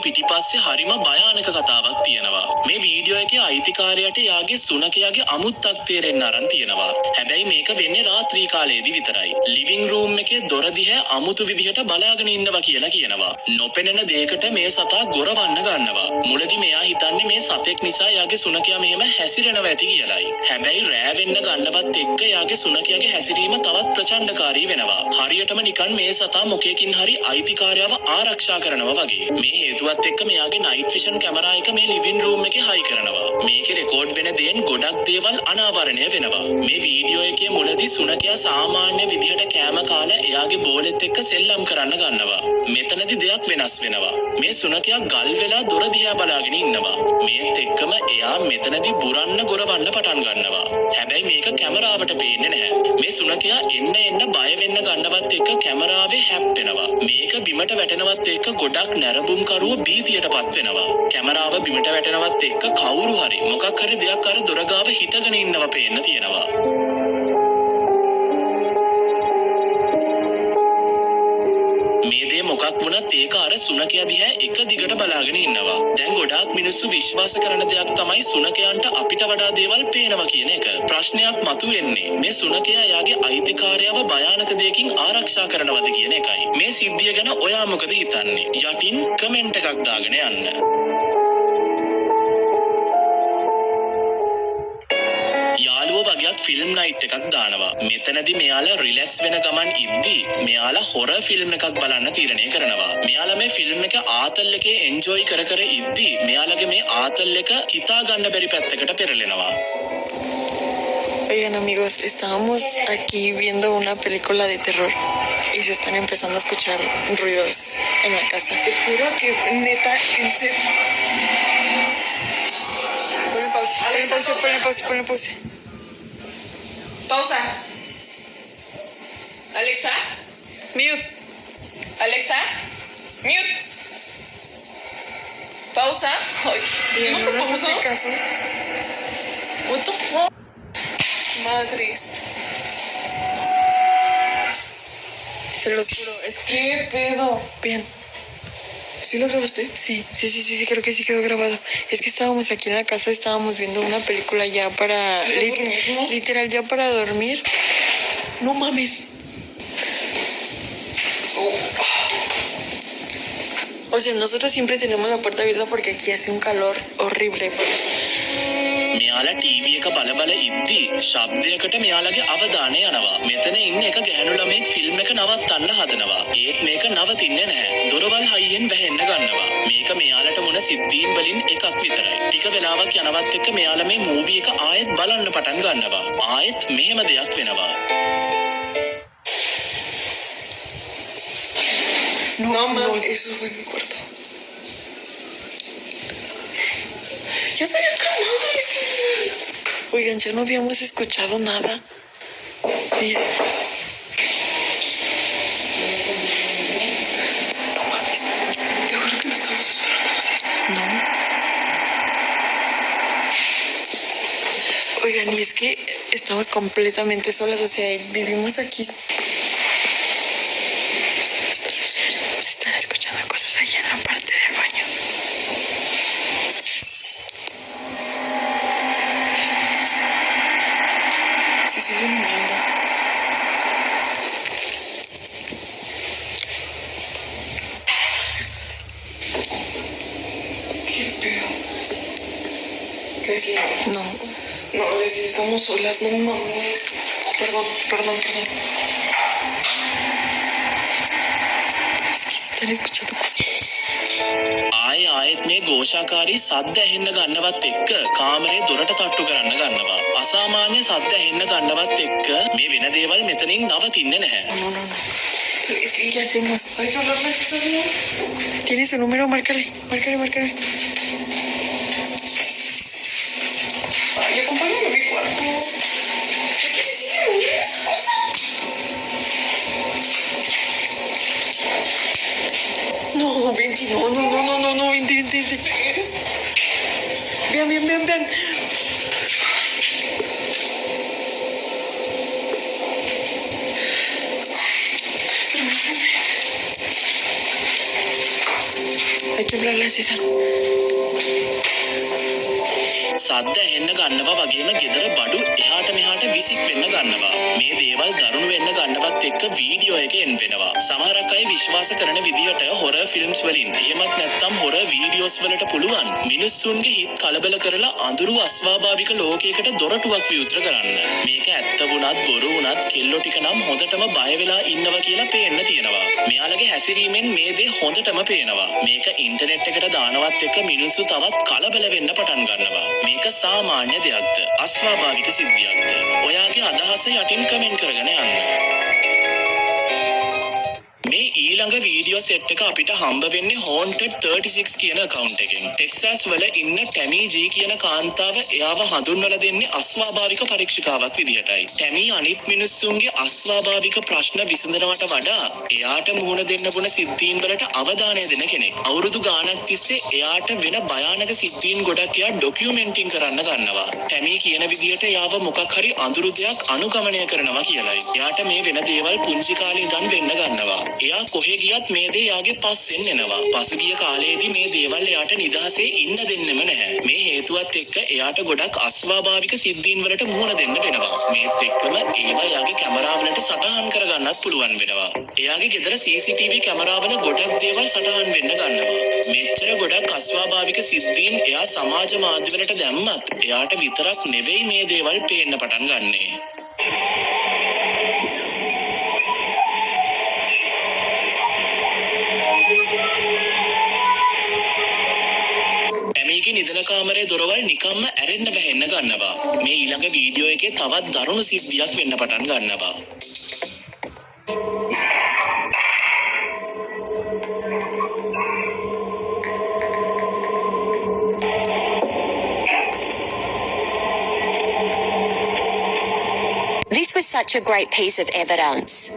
පිටිපස්සේ හරිම භයානක කතාවක් තියෙනවා. මේ වීඩියෝ එකේ අයිතිකාරයාට යාගේ සුනකයාගේ අමුත්තක් තේරෙන්න අරන් තියෙනවා. හැබැයි මේක වෙන්නේ රාත්‍රී කාලයේදී විතරයි. ලිවිං රූම් එකේ දොර දිහා අමුතු විදිහට බලාගෙන ඉන්නවා කියලා කියනවා. නොපෙනෙන දෙයකට මේ සතා ගොරවන්න ගන්නවා. මුලදී මෙයා හිතන්නේ මේ සතෙක් නිසා යාගේ සුනකයා මෙහෙම හැසිරෙනවා ඇති කියලායි. හැබැයි රෑ වෙන්න ගන්නවත් එක්ක යාගේ සුනකයාගේ හැසිරීම තවත් ප්‍රචණ්ඩකාරී වෙනවා. හරියටම නිකන් මේ සතා මොකේකින් හරි අයිතිකාරයව ආරක්ෂා කරනවා වගේ. මේ හේතුවත් එක්ක මෙයාගේ නයිට් විෂන් කැමරා එක මේ ලිවිං රූම් එකේ හයි කරනවා. මේකේ රෙකෝඩ් වෙන දේෙන් ගොඩක් දේවල් අනාවරණය වෙනවා. මේ වීඩියෝ එකේ මුලදී සුනකයා සාමාන්‍ය විදිහට කෑම කාලා එයාගේ බෝලෙත් එක්ක සෙල්ලම් කරන්න ගන්නවා. මෙතනදී දෙයක් වෙනස් වෙනවා. මේ සුනකයා ගල් වෙලා දොර දිහා බලාගෙන ඉන්නවා. මේත් එක්කම එයා මෙතනදී බුරන්න ගොරවන්න පටන් ගන්නවා. හැබැයි මේක කැමරාවට පේන්නේ නැහැ. මේ සුනකයා එන්න බය වෙන්න ගන්නවත් එක්ක කැමරාවේ හැප්පෙනවා. මේක බිමට වැටෙනවත් එක්ක ගොඩක් නැරඹුම්කරුවෝ බීතියටපත් වෙනවා. කැමරාව බිමට වැටෙනවත් එක්ක කවුරු හරි මොකක් හරි දෙයක් අර දොර ගාව හිටගෙන ඉන්නවා පේන්න තියෙනවා. මේ දේ මොකක් වුණත් ඒක අර සුනකයා දිහා එක දිගට බලාගෙන ඉන්නවා. දැන් ගොඩාක් මිනිස්සු විශ්වාස කරන දෙයක් තමයි සුනකයන්ට අපිට වඩා දේවල් පේනවා කියන එක. ප්‍රශ්නයක් මතුවෙන්නේ මේ සුනකයා යාගේ අයිතිකාරයව භයානක දෙයකින් ආරක්ෂා කරනවද කියන එකයි. මේ සිද්ධිය ගැන ඔයා මොකද හිතන්නේ? යටින් කමෙන්ට් එකක් දාගෙන යන්න. වගේක් ෆිල්ම් නයිට් එකක් දානවා. මෙතනදී මෙයාලා රිලැක්ස් වෙන ගමන් ඉද්දී මෙයාලා හොරර් ෆිල්ම් එකක් බලන්න තීරණය කරනවා. මෙයාලා මේ ෆිල්ම් එක ආතල් එකේ එන්ජොයි කර ඉද්දී මෙයාලගේ මේ ආතල් එක හිතා ගන්න බැරි පැත්තකට පෙරලෙනවා. Oigan amigos, estábamos aquí viendo una película de terror y se están empezando a escuchar ruidos en la casa. Te juro que neta, en serio. Ponle pausa. Pausa. Alexa. Mute. Alexa. Mute. Pausa. Ay, ¿no se pausó? What the fuck? Madres. Se los juro, es que... ¿Qué pedo? Bien. ¿Sí lo grabaste? Sí, creo que sí quedó grabado. Es que estábamos aquí en la casa, estábamos viendo una película ya para... literal, ya para dormir. No mames. O sea, nosotros siempre tenemos la puerta abierta porque aquí hace un calor horrible, por eso. මෙයාලා TV එක බල ඉද්දී ශබ්දයකට මෙයාලගේ අවධානය යනවා. මෙතන ඉන්න එක ගැහණු ළමෙක් film එක නවත්තන්න හදනවා. ඒත් මේක නවතින්නේ නැහැ. දොරවල් හයියෙන් වැහෙන්න ගන්නවා. මේක මෙයාලට මොන සිද්ධීන් වලින් එකක් විතරයි. ටික වෙලාවක් යනවත් එක්ක මෙයාලා මේ මූවි එක ආයෙත් බලන්න පටන් ගන්නවා. ආයෙත් මෙහෙම දෙයක් වෙනවා. No, eso fue mi cuarto. Ya se había acabado. Oigan, ya no habíamos escuchado nada. Y... No mames, te juro que no estamos esperando. No. Oigan, y es que estamos completamente solas, o sea, vivimos aquí. Se están escuchando cosas allá en la parte del baño. Se sigue moviendo. ¿Qué pedo? Leslie. No, Leslie, estamos solas, no mames. Perdón. Es que se están escuchando cosas. ආයෙත් මේ ഘോഷාකාරී සද්ද ඇහෙන්න ගන්නවත් එක්ක කාමරේ දොරට තට්ටු කරන්න ගන්නවා. අසාමාන්‍ය සද්ද ඇහෙන්න ගන්නවත් එක්ක මේ වෙන දේවල් මෙතනින් නවතින්නේ නැහැ. No. Leslie, ¿qué hacemos? Hay que hablarle a esa señora. ¿Tiene su número? Márcale. Ay, acompáñame a mi cuarto. ¿Qué se sigue moviendo esa cosa? No, Venti, no, Venti. Vean. hay que hablarle así, Sano. සද්ද ඇහෙන්න ගන්නවා වගේම ගෙදර බඩු එහාට මෙහාට විසික් වෙන්න ගන්නවා. මේ දේවල් දරුණු වෙන්න ගන්නවත් එක්ක වීඩියෝ එක එන් වෙනවා. සමහරක් අය විශ්වාස කරන විදිහට හොරර් ෆිල්ම්ස් වලින් එහෙමත් නැත්නම් හොරර් වීඩියෝස් වලට පුළුවන් මිනිස්සුන්ගේ හිත කලබල කරලා අඳුරු අස්වාභාවික ලෝකයකට දොරටුවක් විවෘත කරන්න. මේක ඇත්ත වුණත් බොරු වුණත් කෙල්ලෝ ටික නම් හොඳටම බය වෙලා ඉන්නවා කියලා පේන්න තියෙනවා. මෙයාලගේ හැසිරීමෙන් මේ දේ හොඳටම පේනවා. මේක ඉන්ටර්නෙට් එකට දානවත් එක්ක මිනිස්සු තවත් කලබල වෙන්න පටන් ගන්නවා. මේක සාමාන්‍ය දෙයක්ද? අස්වාභාවික සිද්ධියක්ද? ඔයාගේ අදහස යටින් කමෙන්ට් කරගෙන යන්න. මේ ඊළඟ වීඩියෝ සෙට් එක අපිට හම්බ වෙන්නේ Haunted 36 කියන account එකෙන්. ටෙක්සාස් වල ඉන්න ටැමි ජී කියන කාන්තාව එයාව හඳුන්වලා දෙන්නේ අස්වාභාවික පරීක්ෂිකාවක් විදිහටයි. ටැමි අනිත් මිනිස්සුන්ගේ අස්වාභාවික ප්‍රශ්න විසඳනවට වඩා එයාට මුහුණ දෙන්න පුන සිද්ධීන් වලට අවධානය දෙන කෙනෙක්. අවුරුදු ගාණක් තිස්සේ එයාට වෙන භයානක සිද්ධීන් ගොඩක් එයා ඩොකියුමෙන්ටින් කරන්න ගන්නවා. ටැමි කියන විදිහට එයාව මොකක් හරි අඳුරු දෙයක් අනුගමනය කරනවා කියලයි. එයාට මේ වෙන දේවල් පුංචි කාලේ ඉඳන් වෙන්න ගන්නවා. එයා කොහෙ ගියත් මේ දේ යාගේ පස්සෙන් එනවා. පසුගිය කාලේදී මේ දේවල් එයාට නිදහසේ ඉන්න දෙන්නෙම නැහැ. මේ හේතුවත් එක්ක එයාට ගොඩක් අස්වාභාවික සිද්ධීන් වලට මුහුණ දෙන්න වෙනවා. මේත් එක්කම ඒවා යාගේ කැමරාවලට සටහන් කරගන්නත් පුළුවන් වෙනවා. එයාගේ ගෙදර CCTV කැමරාවල ගොඩක් දේවල් සටහන් වෙන්න ගන්නවා. මෙච්චර ගොඩක් අස්වාභාවික සිද්ධීන් එයා සමාජ මාධ්‍යවලට දැම්මත් එයාට විතරක් නෙවෙයි මේ දේවල් පේන්න පටන් ගන්නේ. නිදන කාමරේ දොරවල් නිකම්ම ඇරෙන්න බැහැන්න ගන්නවා. මේ ඊළඟ වීඩියෝ එකේ තවත් දරුණු සිද්ධියක් වෙන්න පටන් ගන්නවා. This was such a great piece of evidence.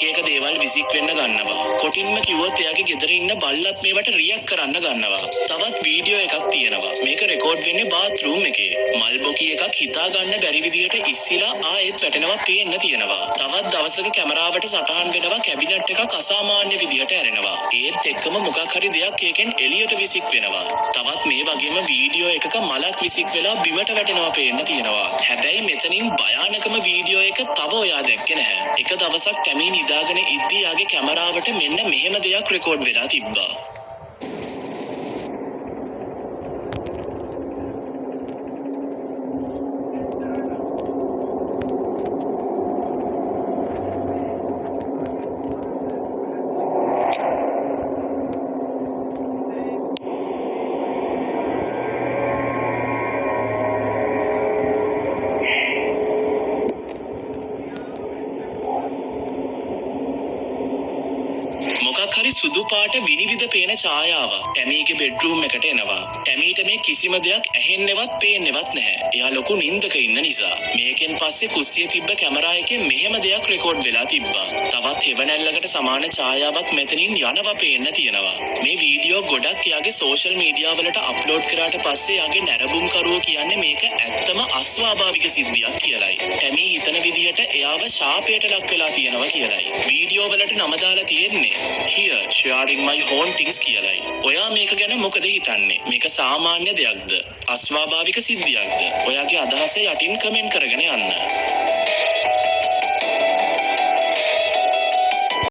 එක දේවල් විසික් වෙන්න ගන්නවා. කොටින්ම කිව්වොත් එයාගේ ගෙදර ඉන්න බල්ලත් මේවට රියැක්ට් කරන්න ගන්නවා. තවත් වීඩියෝ එකක් තියෙනවා. මේක රෙකෝඩ් වෙන්නේ බාත්රූම් එකේ. මල්බොකි එකක් හිතා ගන්න බැරි විදියට ඉස්සිලා ආයෙත් වැටෙනවා පේන්න තියෙනවා. තවත් දවසක කැමරාවට සටහන් වෙනවා කැබිනට් එකක් අසාමාන්‍ය විදියට ඇරෙනවා. ඒත් එක්කම මොකක් හරි දෙයක් ඒකෙන් එළියට විසික් වෙනවා. තවත් මේ වගේම වීඩියෝ එකක මලක් විසික් වෙලා බිමට වැටෙනවා පේන්න තියෙනවා. හැබැයි මෙතනින් භයානකම වීඩියෝ එක තව ඔයා දැක්කේ නැහැ. එක දවසක් ටැමි නිදාගෙන ඉද්දී යාගේ කැමරාවට මෙන්න මෙහෙම දෙයක් රෙකෝඩ් වෙලා තිබ්බා. හරි සුදු පාට විනිවිද පේන ඡායාවක් ටැමීගේ බෙඩ්රූම් එකට එනවා. ටැමීට මේ කිසිම දෙයක් ඇහෙන්නවත් පේන්නවත් නැහැ. එයා ලොකු නිින්දක ඉන්න නිසා. මේකෙන් පස්සේ කුස්සියේ තිබ්බ කැමරා එකේ මෙහෙම දෙයක් රෙකෝඩ් වෙලා තිබ්බා. තවත් හෙවණැල්ලකට සමාන ඡායාවක් මෙතනින් යනවා පේන්න තියෙනවා. මේ වීඩියෝ ගොඩක් එයාගේ සෝෂල් මීඩියා වලට අප්ලෝඩ් කරාට පස්සේ එයාගේ නැරඹුම්කරුවෝ කියන්නේ මේක ඇත්තම අස්වාභාවික සිද්ධියක් කියලයි. ටැමී හිතන විදිහට එයාව ශාපයට ලක් වෙලා තියෙනවා කියලයි. වීඩියෝ වලට නම දාලා තියෙන්නේ Here sharing my hauntings කියලයි. ඔයා මේක ගැන මොකද හිතන්නේ? මේක සාමාන්‍ය දෙයක්ද? අස්වාභාවික සිද්ධියක්ද? ඔයාගේ අදහස යටින් කමෙන්ට් කරගෙන යන්න.